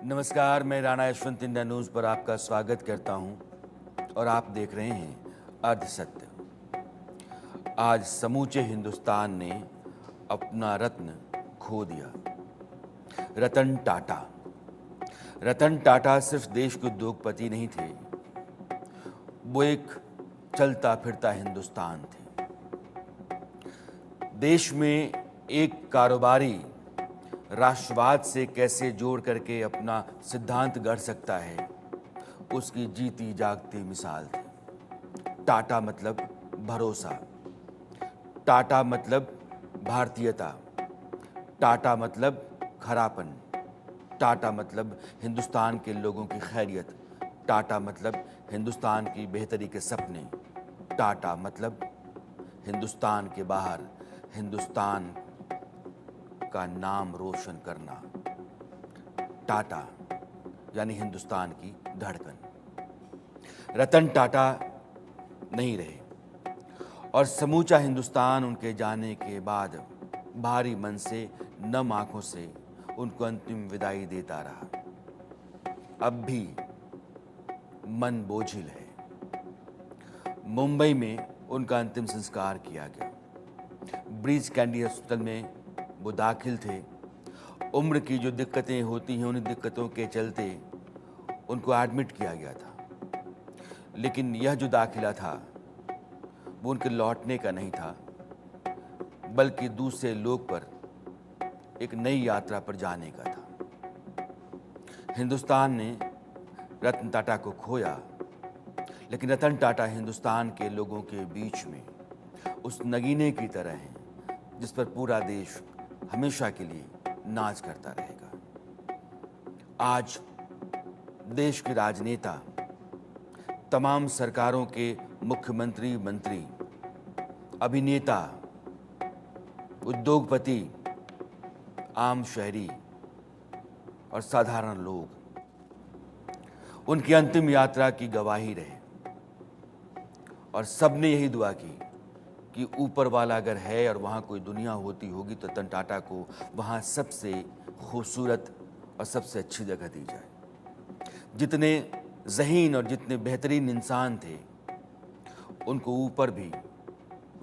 नमस्कार, मैं Rana Yashwant India news पर आपका स्वागत करता हूं और आप देख रहे हैं अर्धसत्य। आज समूचे हिंदुस्तान ने अपना रत्न खो दिया। रतन टाटा। रतन टाटा सिर्फ देश के उद्योगपति नहीं थे, वो एक चलता फिरता हिंदुस्तान थे। देश में एक कारोबारी राष्ट्रवाद से कैसे जोड़ करके अपना सिद्धांत गढ़ सकता है, उसकी जीती जागती मिसाल थी। टाटा मतलब भरोसा, टाटा मतलब भारतीयता, टाटा मतलब खरापन, टाटा मतलब हिंदुस्तान के लोगों की खैरियत, टाटा मतलब हिंदुस्तान की बेहतरी के सपने, टाटा मतलब हिंदुस्तान के बाहर हिंदुस्तान का नाम रोशन करना। टाटा यानी हिंदुस्तान की धड़कन। रतन टाटा नहीं रहे और समूचा हिंदुस्तान उनके जाने के बाद भारी मन से, नम आंखों से उनको अंतिम विदाई देता रहा। अब भी मन बोझिल है। मुंबई में उनका अंतिम संस्कार किया गया। ब्रीच कैंडी हॉस्पिटल में वो दाखिल थे। उम्र की जो दिक्कतें होती हैं, उन दिक्कतों के चलते उनको एडमिट किया गया था। लेकिन यह जो दाखिला था वो उनके लौटने का नहीं था, बल्कि दूसरे लोक पर एक नई यात्रा पर जाने का था। हिंदुस्तान ने रतन टाटा को खोया, लेकिन रतन टाटा हिंदुस्तान के लोगों के बीच में उस नगीने की तरह हैं जिस पर पूरा देश हमेशा के लिए नाच करता रहेगा। आज देश के राजनेता, तमाम सरकारों के मुख्यमंत्री, मंत्री, अभिनेता, उद्योगपति, आम शहरी और साधारण लोग उनकी अंतिम यात्रा की गवाही रहे और सबने यही दुआ की कि ऊपर वाला अगर है और वहाँ कोई दुनिया होती होगी तो रतन टाटा को वहाँ सबसे खूबसूरत और सबसे अच्छी जगह दी जाए। जितने ज़हीन और जितने बेहतरीन इंसान थे, उनको ऊपर भी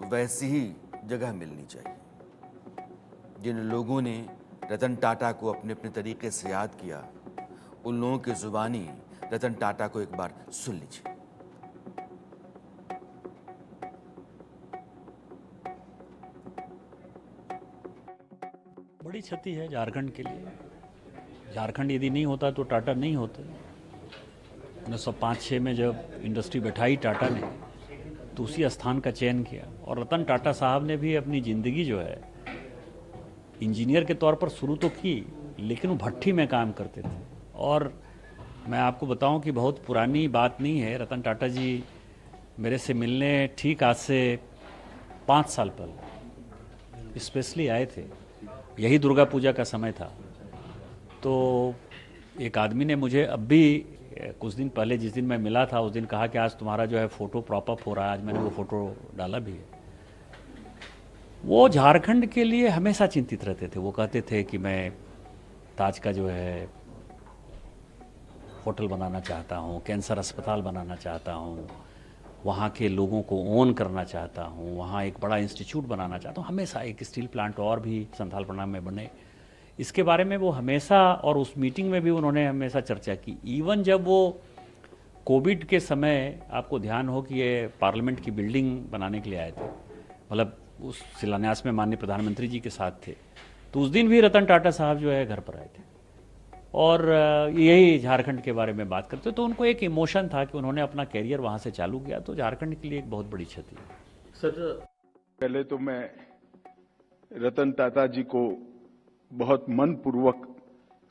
वैसी ही जगह मिलनी चाहिए। जिन लोगों ने रतन टाटा को अपने अपने तरीके से याद किया, उन लोगों की ज़ुबानी रतन टाटा को एक बार सुन लीजिए। बड़ी क्षति है झारखंड के लिए। झारखंड यदि नहीं होता तो टाटा नहीं होते। 1905-6 में जब इंडस्ट्री बैठाई टाटा ने, तो उसी स्थान का चयन किया। और रतन टाटा साहब ने भी अपनी ज़िंदगी जो है इंजीनियर के तौर पर शुरू तो की, लेकिन वो भट्ठी में काम करते थे। और मैं आपको बताऊं कि बहुत पुरानी बात नहीं है, रतन टाटा जी मेरे से मिलने ठीक आज से 5 साल पहले स्पेशली आए थे। यही दुर्गा पूजा का समय था। तो एक आदमी ने मुझे अब भी कुछ दिन पहले, जिस दिन मैं मिला था, उस दिन कहा कि आज तुम्हारा जो है फ़ोटो प्रॉप अप हो रहा है। आज मैंने वो फ़ोटो डाला भी है। वो झारखंड के लिए हमेशा चिंतित रहते थे। वो कहते थे कि मैं ताज का जो है होटल बनाना चाहता हूँ, कैंसर अस्पताल बनाना चाहता हूँ, वहाँ के लोगों को ओन करना चाहता हूँ, वहाँ एक बड़ा इंस्टीट्यूट बनाना चाहता हूँ। हमेशा एक स्टील प्लांट और भी संथाल प्रणाम में बने, इसके बारे में वो हमेशा, और उस मीटिंग में भी उन्होंने हमेशा चर्चा की। इवन जब वो कोविड के समय, आपको ध्यान हो कि ये पार्लियामेंट की बिल्डिंग बनाने के लिए आए थे, मतलब उस शिलान्यास में माननीय प्रधानमंत्री जी के साथ थे, तो उस दिन भी रतन टाटा साहब जो है घर पर आए थे और यही झारखंड के बारे में बात करते। तो उनको एक इमोशन था कि उन्होंने अपना कैरियर वहाँ से चालू किया, तो झारखंड के लिए एक बहुत बड़ी क्षति है। सर, पहले तो मैं रतन टाटा जी को बहुत मनपूर्वक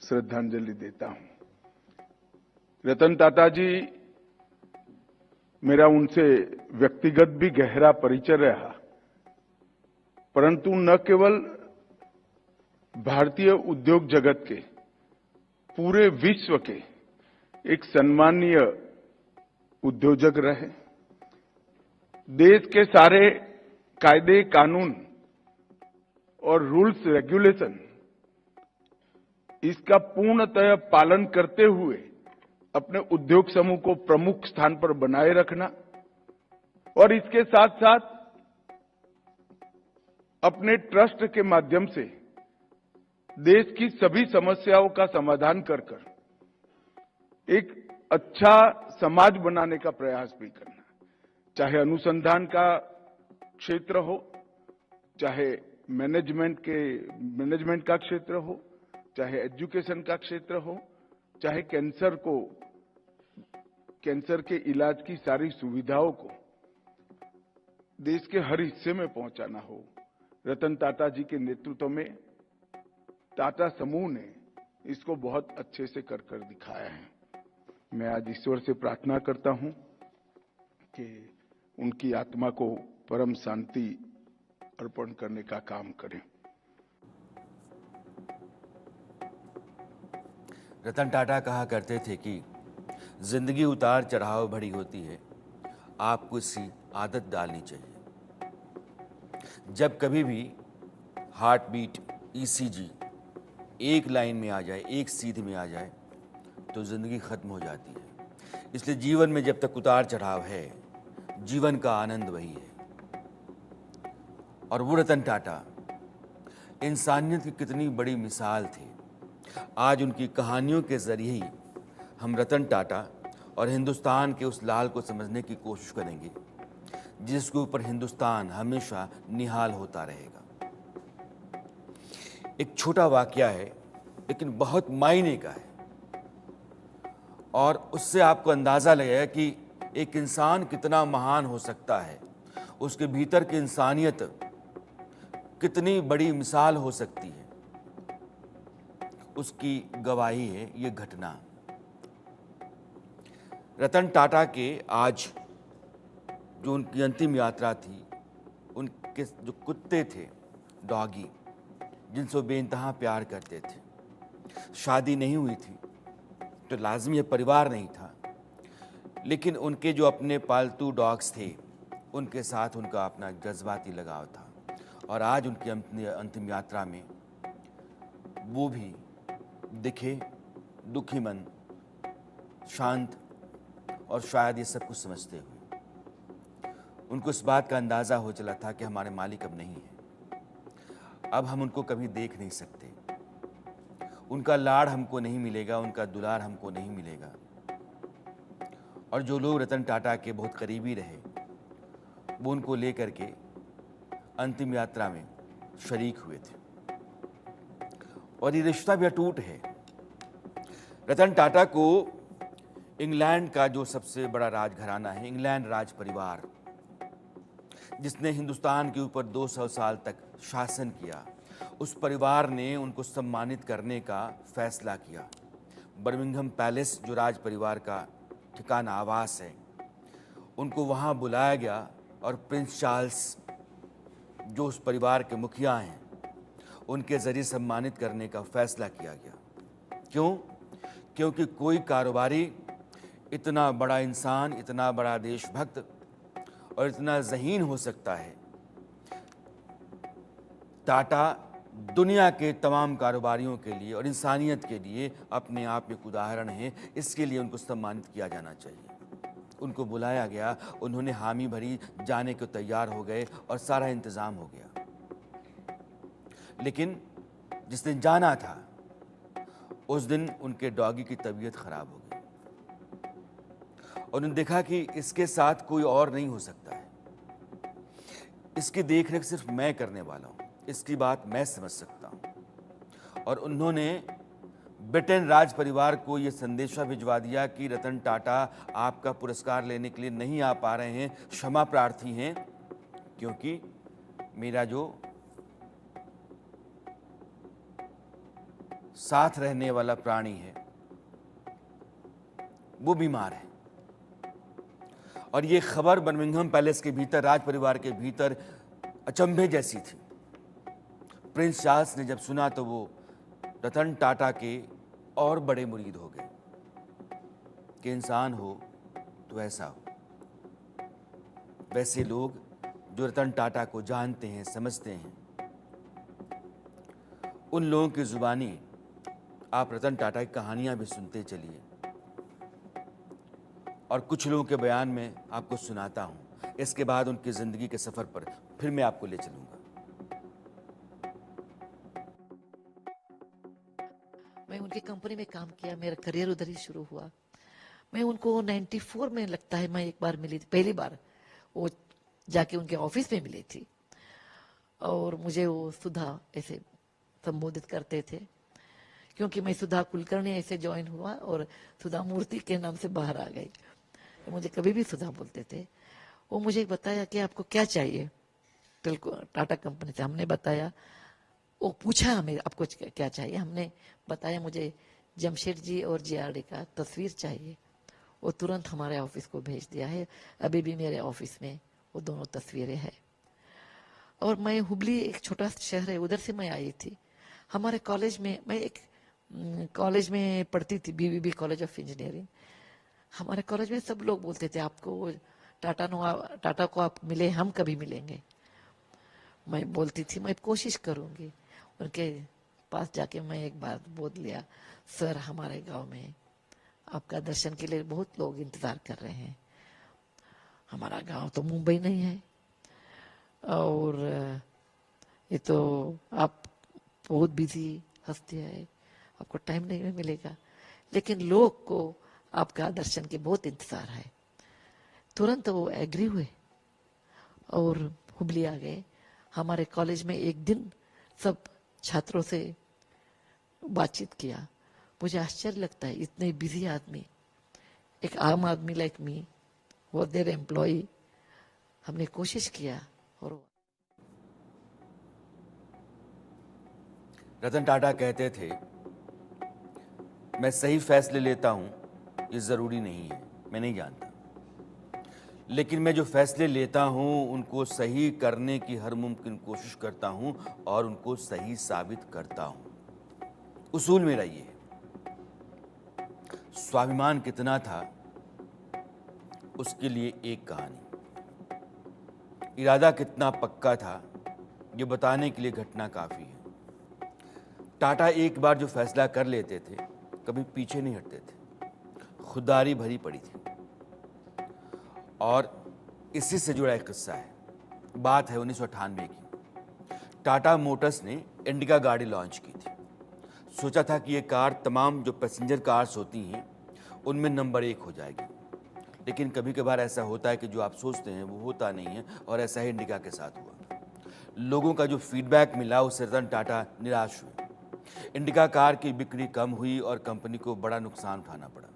श्रद्धांजलि देता हूं। रतन टाटा जी, मेरा उनसे व्यक्तिगत भी गहरा परिचय रहा, परंतु न केवल भारतीय उद्योग जगत के, पूरे विश्व के एक सम्मानीय उद्योजक रहे। देश के सारे कायदे कानून और रूल्स रेगुलेशन इसका पूर्णतः पालन करते हुए अपने उद्योग समूह को प्रमुख स्थान पर बनाए रखना और इसके साथ साथ अपने ट्रस्ट के माध्यम से देश की सभी समस्याओं का समाधान कर एक अच्छा समाज बनाने का प्रयास भी करना, चाहे अनुसंधान का क्षेत्र हो, चाहे मैनेजमेंट का क्षेत्र हो, चाहे एजुकेशन का क्षेत्र हो, चाहे कैंसर के इलाज की सारी सुविधाओं को देश के हर हिस्से में पहुंचाना हो। रतन टाटा जी के नेतृत्व में टाटा समूह ने इसको बहुत अच्छे से कर दिखाया है। मैं आज ईश्वर से प्रार्थना करता हूं कि उनकी आत्मा को परम शांति अर्पण करने का काम करें। रतन टाटा कहा करते थे कि जिंदगी उतार चढ़ाव भरी होती है, आपको इसकी आदत डालनी चाहिए। जब कभी भी हार्ट बीट, ईसीजी एक लाइन में आ जाए, एक सीध में आ जाए, तो जिंदगी खत्म हो जाती है। इसलिए जीवन में जब तक उतार चढ़ाव है, जीवन का आनंद वही है। और वो रतन टाटा इंसानियत की कितनी बड़ी मिसाल थे। आज उनकी कहानियों के जरिए ही हम रतन टाटा और हिंदुस्तान के उस लाल को समझने की कोशिश करेंगे जिसके ऊपर हिंदुस्तान हमेशा निहाल होता रहेगा। एक छोटा वाकया है लेकिन बहुत मायने का है, और उससे आपको अंदाजा लगेगा कि एक इंसान कितना महान हो सकता है, उसके भीतर की इंसानियत कितनी बड़ी मिसाल हो सकती है। उसकी गवाही है ये घटना। रतन टाटा के आज जो उनकी अंतिम यात्रा थी, उनके जो कुत्ते थे, डॉगी, जिनसे वो बेइंतहा प्यार करते थे, शादी नहीं हुई थी तो लाजमी परिवार नहीं था, लेकिन उनके जो अपने पालतू डॉग्स थे उनके साथ उनका अपना जज्बाती लगाव था। और आज उनकी अंतिम यात्रा में वो भी दिखे दुखी मन, शांत और शायद ये सब कुछ समझते हुए। उनको इस बात का अंदाज़ा हो चला था कि हमारे मालिक अब नहीं है, अब हम उनको कभी देख नहीं सकते, उनका लाड़ हमको नहीं मिलेगा, उनका दुलार हमको नहीं मिलेगा। और जो लोग रतन टाटा के बहुत करीबी रहे वो उनको लेकर के अंतिम यात्रा में शरीक हुए थे, और ये रिश्ता भी अटूट है। रतन टाटा को इंग्लैंड का जो सबसे बड़ा राजघराना है, इंग्लैंड राज परिवार, जिसने हिंदुस्तान के ऊपर 200 साल तक शासन किया, उस परिवार ने उनको सम्मानित करने का फैसला किया। बर्मिंघम पैलेस जो राज परिवार का ठिकाना आवास है, उनको वहाँ बुलाया गया और प्रिंस चार्ल्स जो उस परिवार के मुखिया हैं उनके ज़रिए सम्मानित करने का फैसला किया गया। क्यों? क्योंकि कोई कारोबारी इतना बड़ा इंसान, इतना बड़ा देशभक्त और इतना ज़हीन हो सकता है। टाटा दुनिया के तमाम कारोबारियों के लिए और इंसानियत के लिए अपने आप में एक उदाहरण है। इसके लिए उनको सम्मानित किया जाना चाहिए। उनको बुलाया गया, उन्होंने हामी भरी, जाने को तैयार हो गए और सारा इंतज़ाम हो गया। लेकिन जिस दिन जाना था उस दिन उनके डॉगी की तबीयत खराब हो गई और उन्होंने देखा कि इसके साथ कोई और नहीं हो सकता है, इसकी देखरेख सिर्फ मैं करने वाला हूँ, इसकी बात मैं समझ सकता हूँ। और उन्होंने ब्रिटेन राज परिवार को यह संदेशा भिजवा दिया कि रतन टाटा आपका पुरस्कार लेने के लिए नहीं आ पा रहे हैं, क्षमा प्रार्थी हैं, क्योंकि मेरा जो साथ रहने वाला प्राणी है वो बीमार है। और ये खबर बर्मिंघम पैलेस के भीतर, राज परिवार के भीतर अचंभे जैसी थी। प्रिंस चार्ल्स ने जब सुना तो वो रतन टाटा के और बड़े मुरीद हो गए कि इंसान हो तो ऐसा हो। वैसे लोग जो रतन टाटा को जानते हैं, समझते हैं, उन लोगों की जुबानी आप रतन टाटा की कहानियां भी सुनते चलिए और कुछ लोगों के बयान में आपको सुनाता हूं। इसके बाद उनकी जिंदगी के सफर पर फिर मैं आपको ले चलूंगा। मैं उनकी कंपनी में काम किया, मेरा करियर उधर ही शुरू हुआ। मैं उनको 94 में लगता है मैं एक बार मिली थी, पहली बार वो जाके उनके ऑफिस में मिली थी और मुझे वो सुधा ऐसे संबोधित करते थे, क्योंकि मैं सुधा कुलकर्णी ऐसे ज्वाइन हुआ और सुधा मूर्ति के नाम से बाहर आ गई। मुझे कभी भी सुधा बोलते थे। वो मुझे बताया कि आपको क्या चाहिए टाटा कंपनी से। हमने बताया, वो पूछा हमें आपको क्या चाहिए, हमने बताया मुझे जमशेद जी और जीआरडी का तस्वीर चाहिए। वो तुरंत हमारे ऑफिस को भेज दिया है। अभी भी मेरे ऑफिस में वो दोनों तस्वीरें हैं। और मैं हुबली एक छोटा शहर है, उधर से मैं आई थी। हमारे कॉलेज में, मैं एक कॉलेज में पढ़ती थी, बीबीबी कॉलेज ऑफ इंजीनियरिंग। हमारे कॉलेज में सब लोग बोलते थे आपको टाटा को आप मिले, हम कभी मिलेंगे। मैं बोलती थी मैं कोशिश करूंगी। उनके पास जाके मैं एक बार बोल लिया, सर हमारे गांव में आपका दर्शन के लिए बहुत लोग इंतजार कर रहे हैं। हमारा गांव तो मुंबई नहीं है और ये तो आप बहुत बिजी हस्ती है, आपको टाइम नहीं मिलेगा, लेकिन लोग को आपका दर्शन के बहुत इंतजार है। तुरंत वो एग्री हुए और हुबली आ गए। हमारे कॉलेज में एक दिन सब छात्रों से बातचीत किया। मुझे आश्चर्य लगता है, इतने बिजी आदमी, एक आम आदमी लाइक मी वो देयर एम्प्लॉय, हमने कोशिश किया। और रतन टाटा कहते थे, मैं सही फैसले लेता हूं ये जरूरी नहीं है, मैं नहीं जानता, लेकिन मैं जो फैसले लेता हूं उनको सही करने की हर मुमकिन कोशिश करता हूं और उनको सही साबित करता हूं। उसूल मेरा ये है। स्वाभिमान कितना था उसके लिए एक कहानी, इरादा कितना पक्का था ये बताने के लिए घटना काफी है। टाटा एक बार जो फैसला कर लेते थे कभी पीछे नहीं हटते थे, खुददारी भरी पड़ी थी। और इसी से जुड़ा एक किस्सा है। बात है 1998 की। टाटा मोटर्स ने इंडिका गाड़ी लॉन्च की थी। सोचा था कि ये कार तमाम जो पैसेंजर कार्स होती हैं उनमें नंबर 1 हो जाएगी, लेकिन कभी कभार ऐसा होता है कि जो आप सोचते हैं वो होता नहीं है, और ऐसा ही इंडिका के साथ हुआ। लोगों का जो फीडबैक मिला उससे रतन टाटा निराश हुए। इंडिका कार की बिक्री कम हुई और कंपनी को बड़ा नुकसान उठाना पड़ा।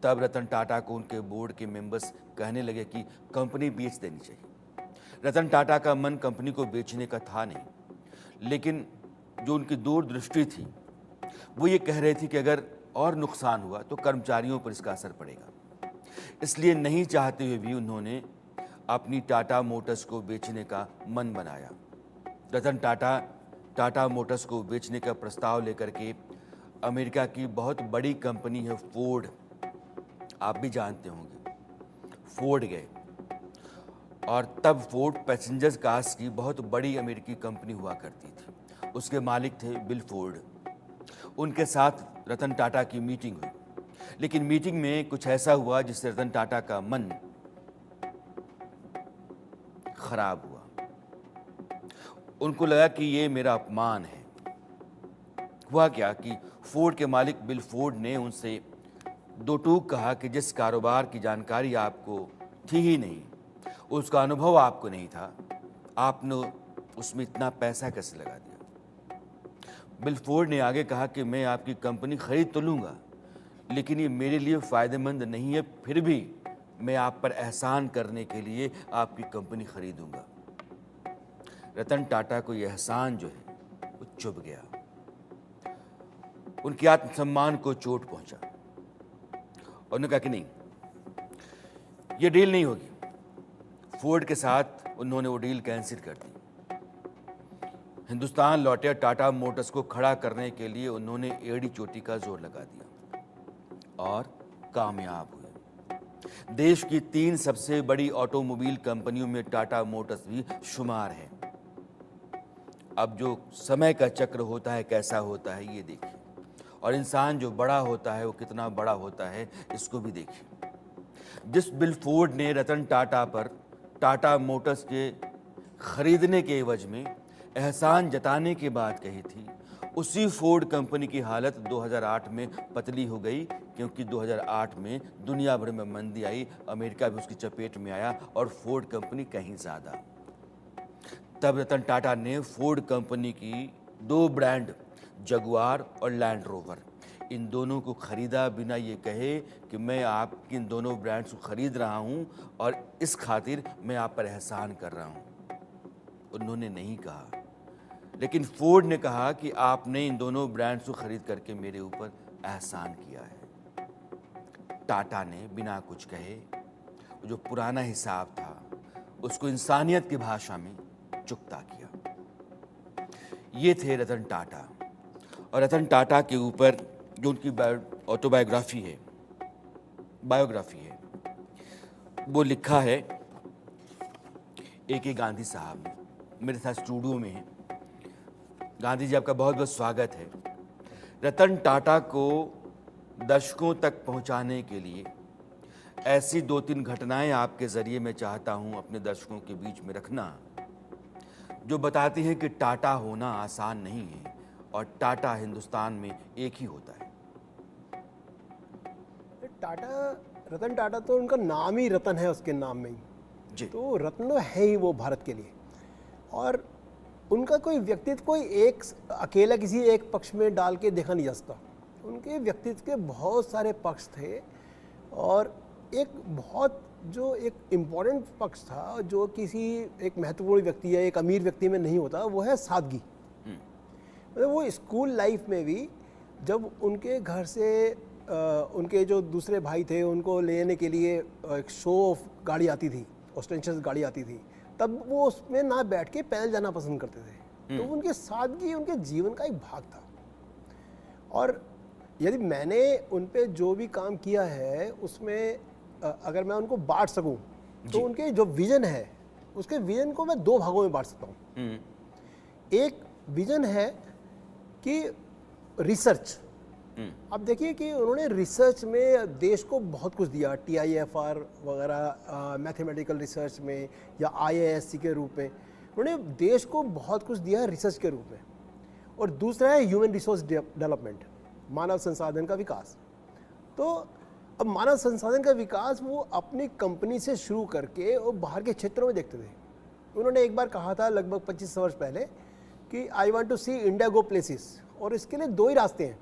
तब रतन टाटा को उनके बोर्ड के मेंबर्स कहने लगे कि कंपनी बेच देनी चाहिए। रतन टाटा का मन कंपनी को बेचने का था नहीं, लेकिन जो उनकी दूरदृष्टि थी वो ये कह रही थी कि अगर और नुकसान हुआ तो कर्मचारियों पर इसका असर पड़ेगा। इसलिए नहीं चाहते हुए भी उन्होंने अपनी टाटा मोटर्स को बेचने का मन बनाया। रतन टाटा मोटर्स को बेचने का प्रस्ताव लेकर के अमेरिका की बहुत बड़ी कंपनी है फोर्ड, आप भी जानते होंगे, फोर्ड गए। और तब फोर्ड पैसेंजर कार्स की बहुत बड़ी अमेरिकी कंपनी हुआ करती थी। उसके मालिक थे बिल फोर्ड। उनके साथ रतन टाटा की मीटिंग हुई, लेकिन मीटिंग में कुछ ऐसा हुआ जिससे रतन टाटा का मन खराब हुआ। उनको लगा कि ये मेरा अपमान है। हुआ क्या कि फोर्ड के मालिक बिल फोर्ड ने उनसे दो टूक कहा कि जिस कारोबार की जानकारी आपको थी ही नहीं, उसका अनुभव आपको नहीं था, आपने उसमें इतना पैसा कैसे लगा दिया। बिल फोर्ड ने आगे कहा कि मैं आपकी कंपनी खरीद तो लूंगा, लेकिन ये मेरे लिए फायदेमंद नहीं है, फिर भी मैं आप पर एहसान करने के लिए आपकी कंपनी खरीदूंगा। रतन टाटा को यह एहसान जो है वो चुभ गया, उनके आत्मसम्मान को चोट पहुंचा। उन्होंने कहा कि नहीं, ये डील नहीं होगी। फोर्ड के साथ उन्होंने वो डील कैंसिल कर दी। हिंदुस्तान लौटे टाटा मोटर्स को खड़ा करने के लिए उन्होंने एड़ी चोटी का जोर लगा दिया और कामयाब हुए। देश की 3 सबसे बड़ी ऑटोमोबाइल कंपनियों में टाटा मोटर्स भी शुमार है। अब जो समय का चक्र होता है कैसा होता है ये देखिए। और इंसान जो बड़ा होता है वो कितना बड़ा होता है इसको भी देखिए। जिस बिल फोर्ड ने रतन टाटा पर टाटा मोटर्स के खरीदने के एवज में एहसान जताने की बात कही थी, उसी फोर्ड कंपनी की हालत 2008 में पतली हो गई, क्योंकि 2008 में दुनिया भर में मंदी आई, अमेरिका भी उसकी चपेट में आया और फोर्ड कंपनी कहीं ज्यादा। तब रतन टाटा ने फोर्ड कंपनी की 2 ब्रांड जगुआर और लैंड रोवर, इन दोनों को खरीदा बिना ये कहे कि मैं आपकी इन दोनों ब्रांड्स को खरीद रहा हूं और इस खातिर मैं आप पर एहसान कर रहा हूं। उन्होंने नहीं कहा, लेकिन फोर्ड ने कहा कि आपने इन दोनों ब्रांड्स को खरीद करके मेरे ऊपर एहसान किया है। टाटा ने बिना कुछ कहे जो पुराना हिसाब था उसको इंसानियत की भाषा में चुकता किया। ये थे रतन टाटा। और रतन टाटा के ऊपर जो उनकी ऑटोबायोग्राफी है, बायोग्राफी है, वो लिखा है A.K. गांधी साहब ने, मेरे साथ स्टूडियो में है। गांधी जी, आपका बहुत बहुत स्वागत है। रतन टाटा को दर्शकों तक पहुंचाने के लिए ऐसी 2-3 घटनाएं आपके जरिए मैं चाहता हूं अपने दर्शकों के बीच में रखना, जो बताती हैं कि टाटा होना आसान नहीं है और टाटा हिंदुस्तान में एक ही होता है। टाटा, रतन टाटा तो उनका नाम ही रतन है, उसके नाम में ही जी। तो रत्न है ही वो भारत के लिए। और उनका कोई व्यक्तित्व कोई एक अकेला किसी एक पक्ष में डाल के देखा नहीं जा सकता। उनके व्यक्तित्व के बहुत सारे पक्ष थे और एक बहुत जो एक इम्पॉर्टेंट पक्ष था जो किसी एक महत्वपूर्ण व्यक्ति या एक अमीर व्यक्ति में नहीं होता, वो है सादगी। मतलब वो स्कूल लाइफ में भी जब उनके घर से उनके जो दूसरे भाई थे उनको लेने के लिए एक शो ऑफ गाड़ी आती थी, ऑस्टेंशियस गाड़ी आती थी, तब वो उसमें ना बैठ के पैदल जाना पसंद करते थे। तो उनकी सादगी उनके जीवन का एक भाग था। और यदि मैंने उन पे जो भी काम किया है उसमें अगर मैं उनको बांट सकूं तो उनके जो विजन है उसके विजन को मैं 2 भागों में बांट सकता हूं। एक विजन है कि रिसर्च, अब देखिए कि उन्होंने रिसर्च में देश को बहुत कुछ दिया, TIFR वगैरह मैथमेटिकल रिसर्च में या IISc के रूप में उन्होंने देश को बहुत कुछ दिया रिसर्च के रूप में। और दूसरा है ह्यूमन रिसोर्स डेवलपमेंट, मानव संसाधन का विकास। तो अब मानव संसाधन का विकास वो अपनी कंपनी से शुरू करके और बाहर के क्षेत्रों में देखते थे। उन्होंने एक बार कहा था लगभग 25 वर्ष पहले कि I want to see India go places, और इसके लिए 2 ही रास्ते हैं,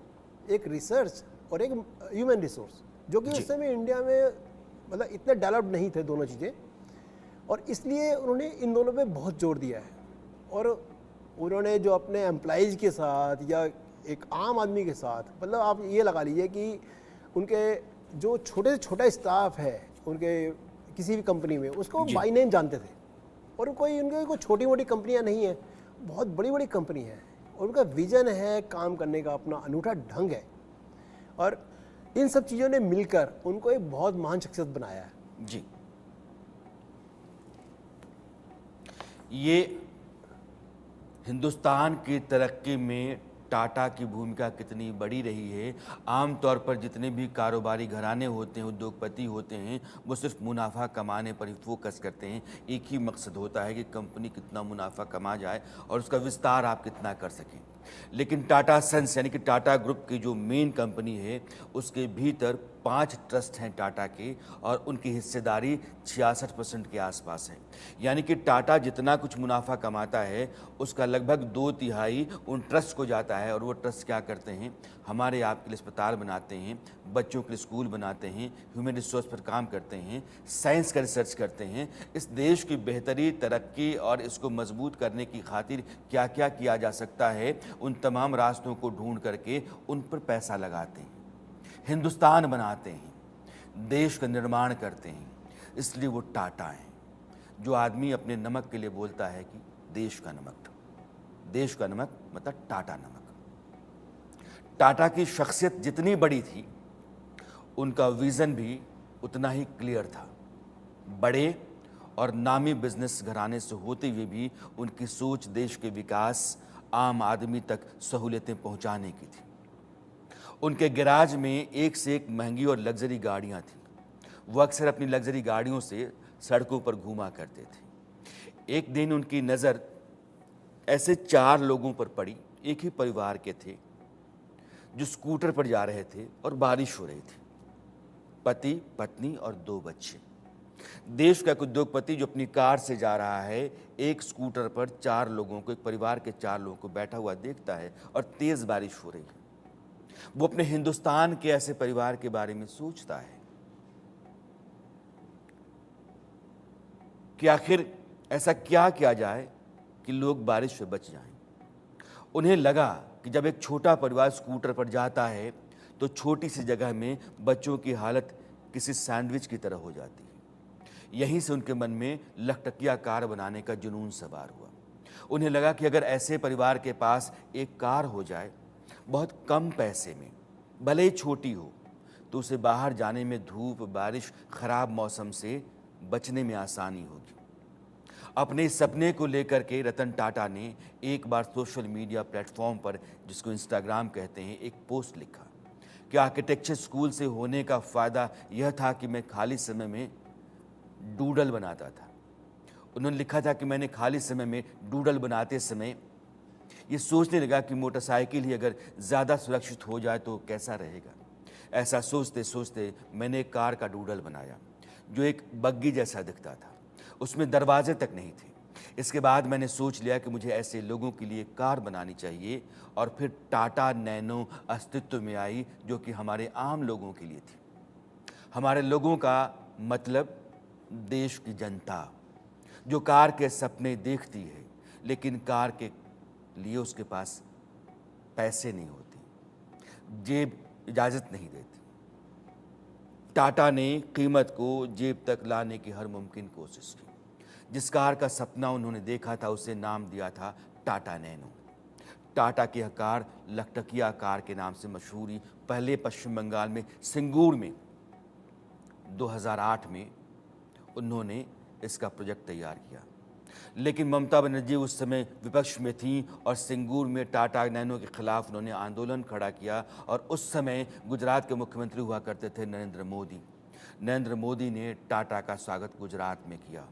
एक रिसर्च और एक ह्यूमन रिसोर्स, जो कि उस समय इंडिया में मतलब इतने डेवलप्ड नहीं थे दोनों चीज़ें। और इसलिए उन्होंने इन दोनों पे बहुत जोर दिया है। और उन्होंने जो अपने एम्प्लॉइज़ के साथ या एक आम आदमी के साथ, मतलब आप ये लगा लीजिए कि उनके जो छोटे से छोटा स्टाफ है उनके किसी भी कंपनी में, उसको बाय नेम जानते थे। और कोई उनके कोई छोटी मोटी कंपनियां नहीं है, बहुत बड़ी बड़ी कंपनी है और उनका विजन है काम करने का, अपना अनूठा ढंग है। और इन सब चीज़ों ने मिलकर उनको एक बहुत महान शख्सियत बनाया है। जी, ये हिंदुस्तान की तरक्की में टाटा की भूमिका कितनी बड़ी रही है। आमतौर पर जितने भी कारोबारी घराने होते हैं, उद्योगपति होते हैं, वो सिर्फ मुनाफा कमाने पर ही फोकस करते हैं। एक ही मकसद होता है कि कंपनी कितना मुनाफा कमा जाए और उसका विस्तार आप कितना कर सकें। लेकिन टाटा सन्स यानी कि टाटा ग्रुप की जो मेन कंपनी है उसके भीतर 5 ट्रस्ट हैं टाटा के, और उनकी हिस्सेदारी 66% के आसपास है। यानी कि टाटा जितना कुछ मुनाफा कमाता है उसका लगभग 2/3 उन ट्रस्ट को जाता है। और वो ट्रस्ट क्या करते हैं, हमारे आपके लिए अस्पताल बनाते हैं, बच्चों के लिए स्कूल बनाते हैं, ह्यूमन रिसोर्स पर काम करते हैं, साइंस का रिसर्च करते हैं। इस देश की बेहतरी, तरक्की और इसको मजबूत करने की खातिर क्या क्या किया जा सकता है, उन तमाम रास्तों को ढूंढ करके उन पर पैसा लगाते हैं, हिंदुस्तान बनाते हैं, देश का निर्माण करते हैं। इसलिए वो टाटा हैं। जो आदमी अपने नमक के लिए बोलता है कि देश का नमक, देश का नमक मतलब टाटा नमक। टाटा की शख्सियत जितनी बड़ी थी उनका विजन भी उतना ही क्लियर था। बड़े और नामी बिजनेस घराने से होते हुए भी उनकी सोच देश के विकास, आम आदमी तक सहूलियतें पहुंचाने की थी। उनके गैराज में एक से एक महंगी और लग्जरी गाड़ियां थीं। वो अक्सर अपनी लग्जरी गाड़ियों से सड़कों पर घूमा करते थे। एक दिन उनकी नज़र ऐसे 4 लोगों पर पड़ी, एक ही परिवार के थे, जो स्कूटर पर जा रहे थे और बारिश हो रही थी। पति, पत्नी और 2 बच्चे। देश का एक उद्योगपति जो अपनी कार से जा रहा है, एक स्कूटर पर 4 लोगों को, एक परिवार के 4 लोगों को बैठा हुआ देखता है और तेज बारिश हो रही है। वो अपने हिंदुस्तान के ऐसे परिवार के बारे में सोचता है कि आखिर ऐसा क्या किया जाए कि लोग बारिश से बच जाएं। उन्हें लगा कि जब एक छोटा परिवार स्कूटर पर जाता है तो छोटी सी जगह में बच्चों की हालत किसी सैंडविच की तरह हो जाती है। यहीं से उनके मन में लखटकिया कार बनाने का जुनून सवार हुआ। उन्हें लगा कि अगर ऐसे परिवार के पास एक कार हो जाए, बहुत कम पैसे में, भले ही छोटी हो, तो उसे बाहर जाने में धूप, बारिश, खराब मौसम से बचने में आसानी होगी। अपने इस सपने को लेकर के रतन टाटा ने एक बार सोशल मीडिया प्लेटफॉर्म पर, जिसको इंस्टाग्राम कहते हैं, एक पोस्ट लिखा कि आर्किटेक्चर स्कूल से होने का फ़ायदा यह था कि मैं खाली समय में डूडल बनाता था। उन्होंने लिखा था कि मैंने खाली समय में डूडल बनाते समय ये सोचने लगा कि मोटरसाइकिल ही अगर ज़्यादा सुरक्षित हो जाए तो कैसा रहेगा। ऐसा सोचते सोचते मैंने एक कार का डूडल बनाया जो एक बग्गी जैसा दिखता था, उसमें दरवाजे तक नहीं थे। इसके बाद मैंने सोच लिया कि मुझे ऐसे लोगों के लिए कार बनानी चाहिए और फिर टाटा नैनो अस्तित्व में आई, जो कि हमारे आम लोगों के लिए थी। हमारे लोगों का मतलब देश की जनता, जो कार के सपने देखती है लेकिन कार के लिए उसके पास पैसे नहीं होते, जेब इजाज़त नहीं देती। टाटा ने कीमत को जेब तक लाने की हर मुमकिन कोशिश की। जिस कार का सपना उन्होंने देखा था उसे नाम दिया था टाटा नैनो। टाटा की यह कार लखटकिया कार के नाम से मशहूर हुई। पहले पश्चिम बंगाल में सिंगूर में 2008 में उन्होंने इसका प्रोजेक्ट तैयार किया, लेकिन ममता बनर्जी उस समय विपक्ष में थी और सिंगूर में टाटा नैनो के खिलाफ उन्होंने आंदोलन खड़ा किया। और उस समय गुजरात के मुख्यमंत्री हुआ करते थे नरेंद्र मोदी। नरेंद्र मोदी ने टाटा का स्वागत गुजरात में किया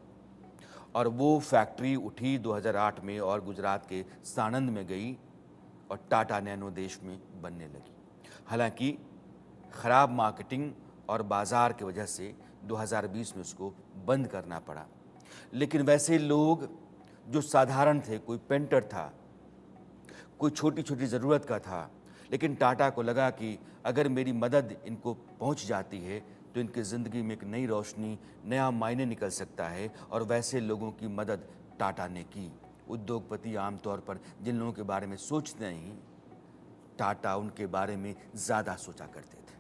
और वो फैक्ट्री उठी 2008 में और गुजरात के सानंद में गई और टाटा नैनो देश में बनने लगी। हालांकि ख़राब मार्केटिंग और बाज़ार की वजह से 2020 में उसको बंद करना पड़ा। लेकिन वैसे लोग जो साधारण थे, कोई पेंटर था, कोई छोटी छोटी ज़रूरत का था, लेकिन टाटा को लगा कि अगर मेरी मदद इनको पहुंच जाती है तो इनकी ज़िंदगी में एक नई रोशनी, नया मायने निकल सकता है। और वैसे लोगों की मदद टाटा ने की। उद्योगपति आमतौर पर जिन लोगों के बारे में सोचते नहीं, टाटा उनके बारे में ज़्यादा सोचा करते थे।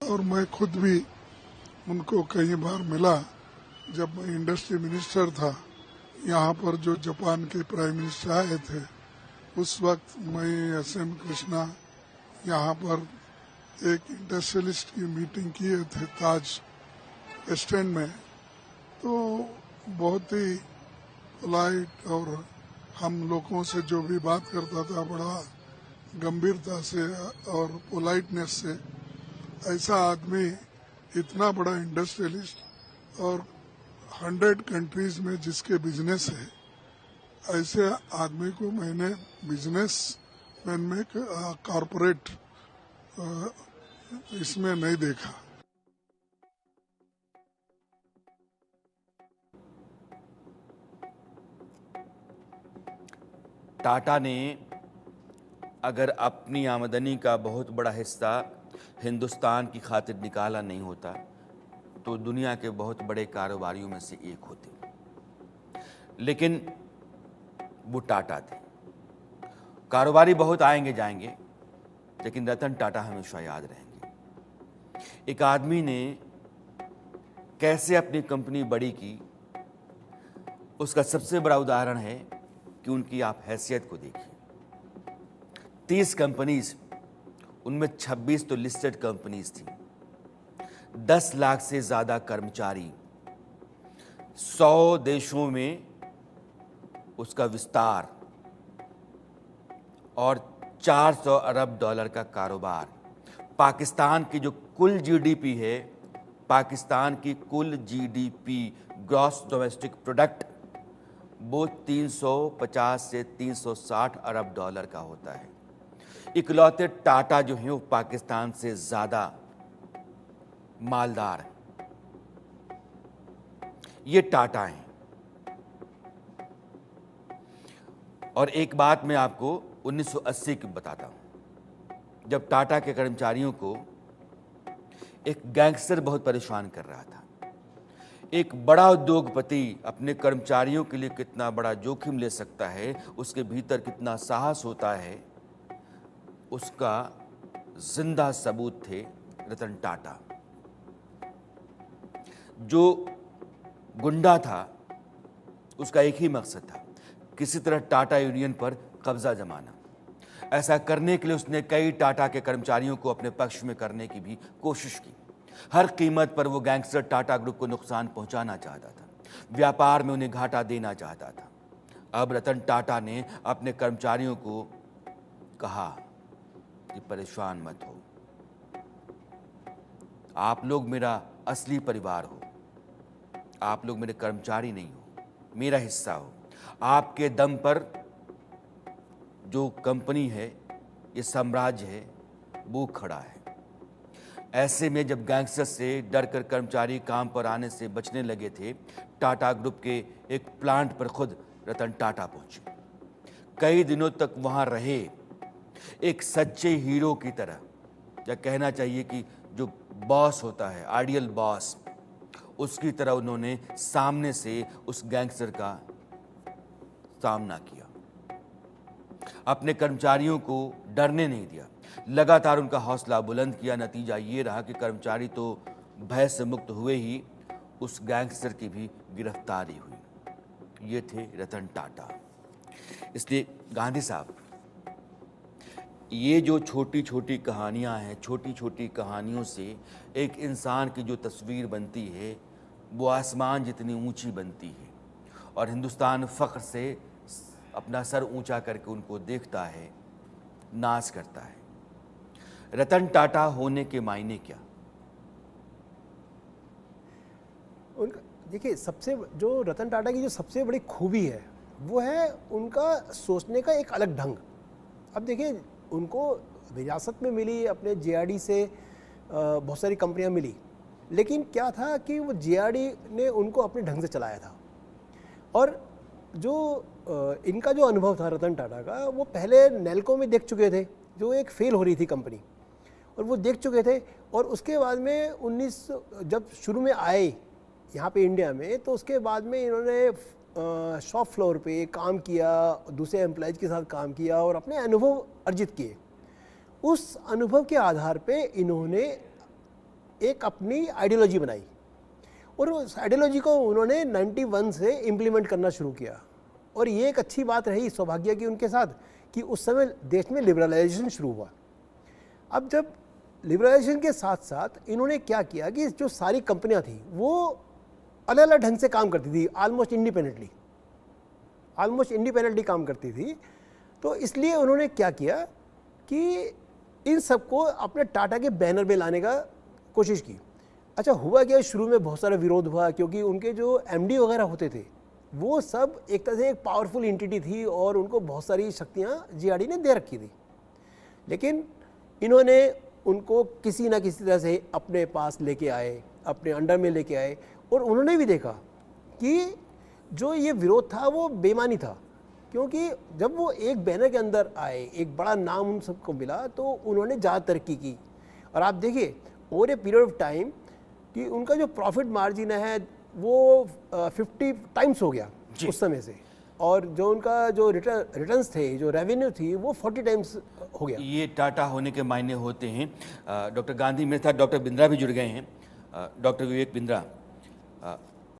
और मैं खुद भी उनको कई बार मिला। जब मैं इंडस्ट्री मिनिस्टर था, यहाँ पर जो जापान के प्राइम मिनिस्टर आए थे, उस वक्त मैं SM कृष्णा यहाँ पर एक इंडस्ट्रियलिस्ट की मीटिंग किए थे ताज वेस्ट एंड में। तो बहुत ही पोलाइट और हम लोगों से जो भी बात करता था बड़ा गंभीरता से और पोलाइटनेस से। ऐसा आदमी, इतना बड़ा इंडस्ट्रियलिस्ट और 100 कंट्रीज में जिसके बिजनेस है, ऐसे आदमी को मैंने बिजनेस मैन में कॉरपोरेट इसमें नहीं देखा। टाटा ने अगर अपनी आमदनी का बहुत बड़ा हिस्सा हिंदुस्तान की खातिर निकाला नहीं होता तो दुनिया के बहुत बड़े कारोबारियों में से एक होते। लेकिन वो टाटा थे। कारोबारी बहुत आएंगे जाएंगे, लेकिन रतन टाटा हमेशा याद रहेंगे। एक आदमी ने कैसे अपनी कंपनी बड़ी की, उसका सबसे बड़ा उदाहरण है कि उनकी आप हैसियत को देखिए। 30 कंपनीज, उनमें 26 तो लिस्टेड कंपनीज थी, 10 लाख से ज़्यादा कर्मचारी, 100 देशों में उसका विस्तार और 400 अरब डॉलर का कारोबार। पाकिस्तान की जो कुल जीडीपी है, पाकिस्तान की कुल जीडीपी ग्रॉस डोमेस्टिक प्रोडक्ट, वो 350 से 360 अरब डॉलर का होता है। इकलौते टाटा जो हैं वो पाकिस्तान से ज़्यादा मालदार हैं। ये टाटा हैं। और एक बात मैं आपको 1980 की बताता हूं, जब टाटा के कर्मचारियों को एक गैंगस्टर बहुत परेशान कर रहा था। एक बड़ा उद्योगपति अपने कर्मचारियों के लिए कितना बड़ा जोखिम ले सकता है, उसके भीतर कितना साहस होता है, उसका जिंदा सबूत थे रतन टाटा। जो गुंडा था उसका एक ही मकसद था, किसी तरह टाटा यूनियन पर कब्जा जमाना। ऐसा करने के लिए उसने कई टाटा के कर्मचारियों को अपने पक्ष में करने की भी कोशिश की। हर कीमत पर वो गैंगस्टर टाटा ग्रुप को नुकसान पहुंचाना चाहता था, व्यापार में उन्हें घाटा देना चाहता था। अब रतन टाटा ने अपने कर्मचारियों को कहा कि परेशान मत हो, आप लोग मेरा असली परिवार हो, आप लोग मेरे कर्मचारी नहीं हो, मेरा हिस्सा हो। आपके दम पर जो कंपनी है, ये साम्राज्य है, वो खड़ा है। ऐसे में जब गैंगस्टर से डरकर कर्मचारी काम पर आने से बचने लगे थे, टाटा ग्रुप के एक प्लांट पर खुद रतन टाटा पहुंचे। कई दिनों तक वहां रहे, एक सच्चे हीरो की तरह, या कहना चाहिए कि जो बॉस होता है, आइडियल बॉस, उसकी तरह उन्होंने सामने से उस गैंगस्टर का सामना किया। अपने कर्मचारियों को डरने नहीं दिया, लगातार उनका हौसला बुलंद किया। नतीजा ये रहा कि कर्मचारी तो भय से मुक्त हुए ही, उस गैंगस्टर की भी गिरफ्तारी हुई। ये थे रतन टाटा। इसलिए गांधी साहब, ये जो छोटी छोटी कहानियां हैं, छोटी छोटी कहानियों से एक इंसान की जो तस्वीर बनती है, वो आसमान जितनी ऊंची बनती है। और हिंदुस्तान फख्र से अपना सर ऊंचा करके उनको देखता है, नाज करता है। रतन टाटा होने के मायने क्या? उनका देखिए, सबसे जो रतन टाटा की जो सबसे बड़ी खूबी है वो है उनका सोचने का एक अलग ढंग। अब देखिए, उनको विरासत में मिली, अपने जेआरडी से बहुत सारी कंपनियां मिली, लेकिन क्या था कि वो जेआरडी ने उनको अपने ढंग से चलाया था। और जो इनका जो अनुभव था रतन टाटा का, वो पहले नेल्को में देख चुके थे, जो एक फेल हो रही थी कंपनी, और वो देख चुके थे। और उसके बाद में जब शुरू में आए यहाँ पे इंडिया में, तो उसके बाद में इन्होंने शॉप फ्लोर पे काम किया, दूसरे एम्प्लॉयज़ के साथ काम किया और अपने अनुभव अर्जित किए। उस अनुभव के आधार पे इन्होंने एक अपनी आइडियोलॉजी बनाई, और उस आइडियोलॉजी को उन्होंने 91 से इम्प्लीमेंट करना शुरू किया। और ये एक अच्छी बात रही, सौभाग्य की उनके साथ, कि उस समय देश में लिबरलाइजेशन शुरू हुआ। अब जब लिबरलाइजेशन के साथ साथ इन्होंने क्या किया कि जो सारी कंपनियां थी वो अलग अलग ढंग से काम करती थी, ऑलमोस्ट इंडिपेंडेंटली काम करती थी। तो इसलिए उन्होंने क्या किया कि इन सबको अपने टाटा के बैनर में लाने का कोशिश की। अच्छा, हुआ क्या, शुरू में बहुत सारा विरोध हुआ, क्योंकि उनके जो एमडी वगैरह होते थे वो सब एक तरह से एक पावरफुल एंटिटी थी और उनको बहुत सारी शक्तियां जेआरडी ने दे रखी थी। लेकिन इन्होंने उनको किसी ना किसी तरह से अपने पास लेके आए, अपने अंडर में लेके आए, और उन्होंने भी देखा कि जो ये विरोध था वो बेमानी था, क्योंकि जब वो एक बैनर के अंदर आए, एक बड़ा नाम उन सबको मिला, तो उन्होंने ज़्यादा तरक्की की। और आप देखिए over a period of time कि उनका जो प्रॉफिट मार्जिन है वो 50 टाइम्स हो गया उस समय से, और जो उनका जो रिटर्न्स थे, जो रेवेन्यू थी, वो 40 टाइम्स हो गया। ये टाटा होने के मायने होते हैं। डॉक्टर गांधी, मेरे साथ डॉक्टर बिंद्रा भी जुड़ गए हैं। डॉक्टर विवेक बिंद्रा,